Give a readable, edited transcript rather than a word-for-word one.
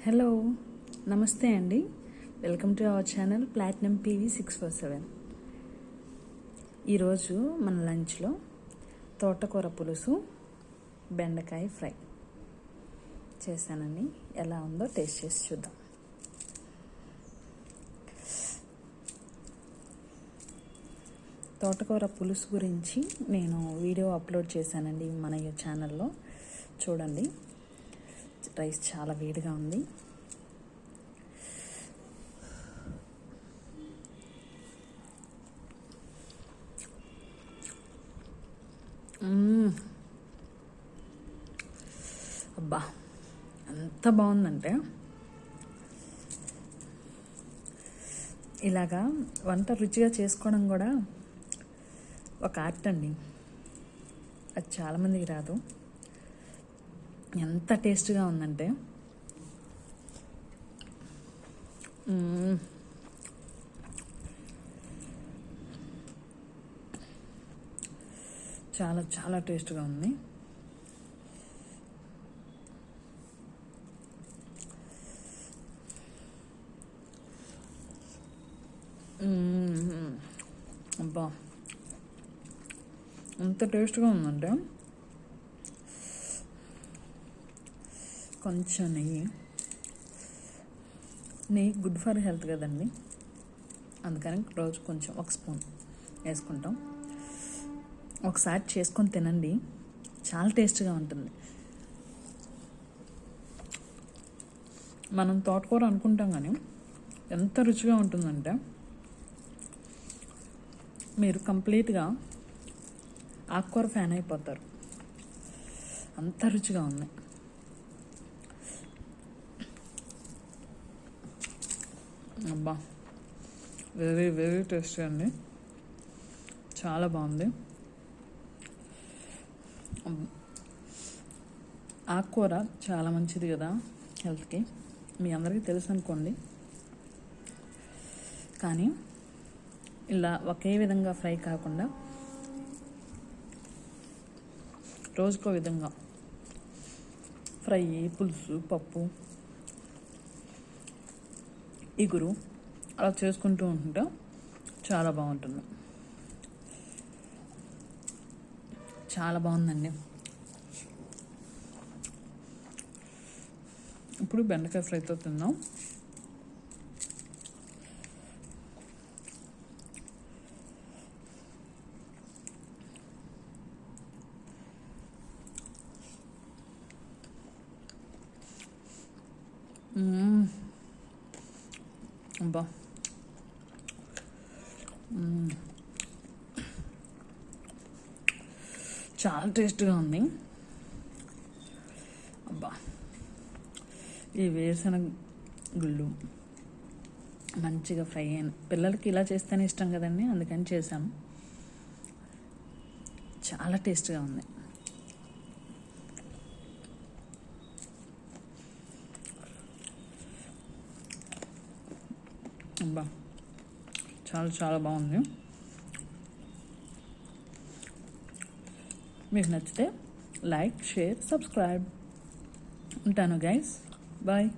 Hello, నమస్తే అండి. Welcome to our channel platinum PV 647. ఈరోజు మన లంచ్లో తోటకూర పులుసు, బెండకాయ ఫ్రై చేశానండి. ఎలా ఉందో టేస్ట్ చేసి చూద్దాం. తోటకూర పులుసు గురించి నేను వీడియో అప్లోడ్ చేశానండి మన ఛానల్లో, చూడండి. రైస్ చాలా వేడిగా ఉంది. అబ్బా, ఎంత బాగుందంటే, ఇలాగా వంట రుచిగా చేసుకోవడం కూడా ఒక ఆర్ట్ అండి. అది చాలామందికి రాదు. ఎంత టేస్ట్గా ఉందంటే చాలా చాలా టేస్ట్గా ఉంది. అబ్బా, ఎంత టేస్ట్గా ఉందంటే, కొంచెం నెయ్యి గుడ్ ఫర్ హెల్త్ కదండి, అందుకని రోజు కొంచెం ఒక స్పూన్ వేసుకుంటాం. ఒకసారి చేసుకొని తినండి, చాలా టేస్ట్గా ఉంటుంది. మనం తోటకూర అనుకుంటాం కానీ ఎంత రుచిగా ఉంటుందంటే, మీరు కంప్లీట్గా ఆకుకూర ఫ్యాన్ అయిపోతారు. అంత రుచిగా ఉంది. అబ్బా, వెరీ వెరీ టేస్టీ అండి, చాలా బాగుంది. ఆకుకూర చాలా మంచిది కదా హెల్త్కి, మీ అందరికీ తెలుసు అనుకోండి. కానీ ఇలా ఒకే విధంగా ఫ్రై కాకుండా రోజుకో విధంగా ఫ్రై, పులుసు, పప్పు, ఇగురు అలా చేసుకుంటూ ఉంటే చాలా బాగుంటుంది. చాలా బాగుందండి. ఇప్పుడు బెండకాయ ఫ్రైతో తిందాం. అబ్బా, చాలా టేస్ట్గా ఉంది. అబ్బా, ఈ వేరుశనగ గుళ్ళు మంచిగా ఫ్రై అయిన, పిల్లలకి ఇలా చేస్తేనే ఇష్టం కదండి, అందుకని చేశాను. చాలా టేస్ట్గా ఉంది. అబ్బా, చాలా చాలా బాగుంది. మీకు నచ్చితే లైక్, షేర్, సబ్స్క్రైబ్. ఉంటాను గైస్, బాయ్.